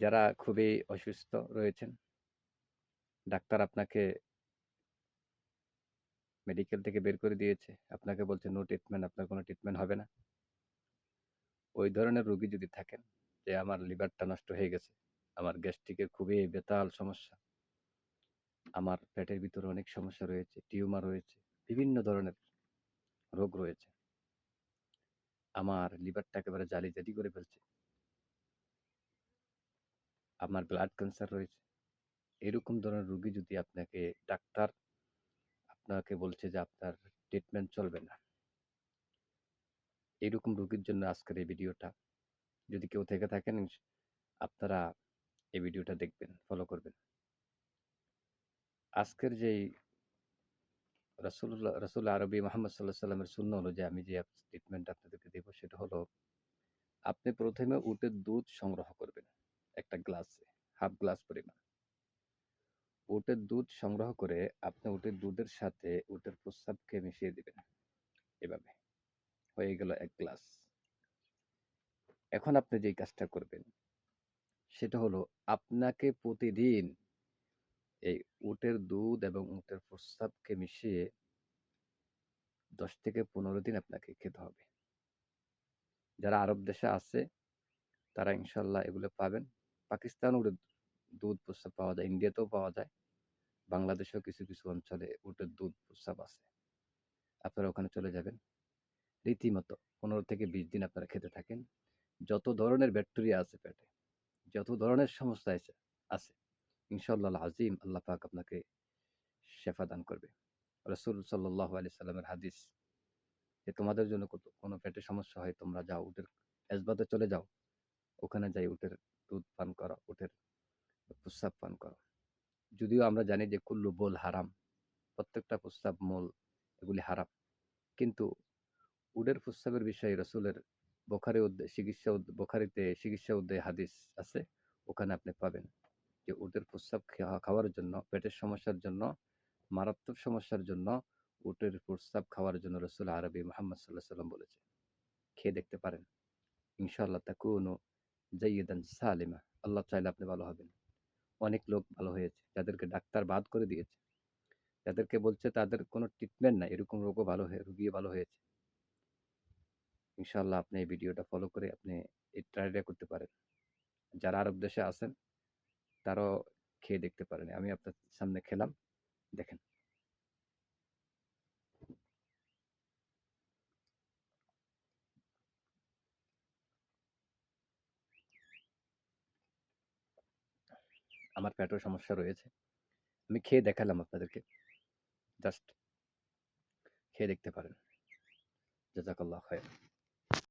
যারা খুবই অসুস্থ রয়েছেন, ডাক্তার আপনাকে মেডিকেল থেকে বের করে দিয়েছে। আপনাকে বলছে নো ট্রিটমেন্ট, আপনার কোনো ট্রিটমেন্ট হবে না। ওই ধরনের রোগী যদি থাকেন যে আমার লিভারটা নষ্ট হয়ে গেছে, আমার গ্যাস্ট্রিকের খুবই বেতাল সমস্যা, আমার পেটের ভিতরে অনেক সমস্যা রয়েছে, টিউমার রয়েছে, বিভিন্ন ধরনের রোগ রয়েছে। আমার লিভারটা একেবারে জালি করে ফেলছে। আমার ব্লাড ক্যান্সার রয়েছে। এরকম ধরনের রোগী যদি ডাক্তার আপনাকে বলছে যে আপনার ট্রিটমেন্ট চলবে না। এরকম রোগীর জন্য আজকের এই ভিডিওটা। যদি কেউ থেকে থাকেন আপনারা এই ভিডিওটা দেখবেন, ফলো করবেন। আজকের যেই রাসূল আরবি মুহাম্মদ সাল্লাল্লাহু আলাইহি ওয়াসাল্লামের সুন্নাহ অনুযায়ী আমি যে ট্রিটমেন্ট আপনাদেরকে দেব সেটা হলো, আপনি ১ম এ উটের দুধ সংগ্রহ করবেন একটা গ্লাসে, হাফ গ্লাস পরিমাণ। উটের দুধ সংগ্রহ করে আপনি উটের দুধের সাথে উটের প্রস্রাবকে মিশিয়ে দিবেন। এভাবে হয়ে গেল ১ গ্লাস। এখন আপনি যেই কাজটা করবেন সেটা হলো, আপনাকে প্রতিদিন এই উটের দুধ এবং উটের প্রস্রাবকে মিশিয়ে ১০ থেকে ১৫ দিন আপনাকে খেতে হবে। যারা আরব দেশে আছে তারা ইনশাআল্লাহ এগুলো পাবেন। পাকিস্তান উটের দুধ প্রস্রাব পাওয়া যায়, ইন্ডিয়াতেও পাওয়া যায়। বাংলাদেশেও কিছু অঞ্চলে উটের দুধ প্রস্রাব আছে। আপনারা ওখানে চলে যাবেন। রীতিমতো ১৫ থেকে ২০ দিন আপনারা খেতে থাকেন। যত ধরনের ব্যাকটেরিয়া আছে পেটে, যত ধরনের সমস্যা আছে, ইনশাআল্লাহ আজিম আল্লাহ পাক আপনাকে শেফা দান করবে। রাসূল সাল্লাল্লাহু আলাইহি সাল্লামের হাদিস যে তোমাদের জন্য কোনো পেটে সমস্যা হয় তোমরা যাও উটের এজবাতে চলে যাও। ওখানে যাই উটের দুধ পান করো, উটের প্রস্রাব পান করো। যদিও আমরা জানি যে কুল্লু বোল হারাম, প্রত্যেকটা প্রস্রাব মল এগুলি হারাম। কিন্তু উটের প্রস্রাবের বিষয়ে রাসূলের বুখারীতে চিকিৎসা অধ্যায়ে হাদিস আছে। ওখানে আপনি পাবেন যে উটের প্রস্রাব খাওয়ার জন্য, পেটের সমস্যার জন্য, মারাত্মক সমস্যার জন্য উটের প্রস্রাব খাওয়ার জন্য রাসূল আরবি মুহাম্মদ সাল্লাল্লাহু আলাইহি ওয়াসাল্লাম বলেছে। খেয়ে দেখতে পারেন। ইনশাআল্লাহ তাকুনু জাইয়্যিদান সালিমা। আল্লাহ চাইলে আপনি ভালো হবেন। অনেক লোক ভালো হয়েছে, যাদেরকে ডাক্তার বাদ করে দিয়েছে, যাদেরকে বলছে তাদের কোনো ট্রিটমেন্ট নাই, এরকম রোগীও ভালো হয়েছে। ইনশাআল্লাহ আপনি এই ভিডিওটা ফলো করে আপনি এই ট্রাইটা করতে পারেন। যারা আরব দেশে আছেন তারাও খেয়ে দেখতে পারেন। আমি আপনার সামনে খেলাম, দেখেন। আমার পেটেও সমস্যা রয়েছে। আমি খেয়ে দেখালাম আপনাদেরকে। জাস্ট খেয়ে দেখতে পারেন। জাযাকাল্লাহু খাইর।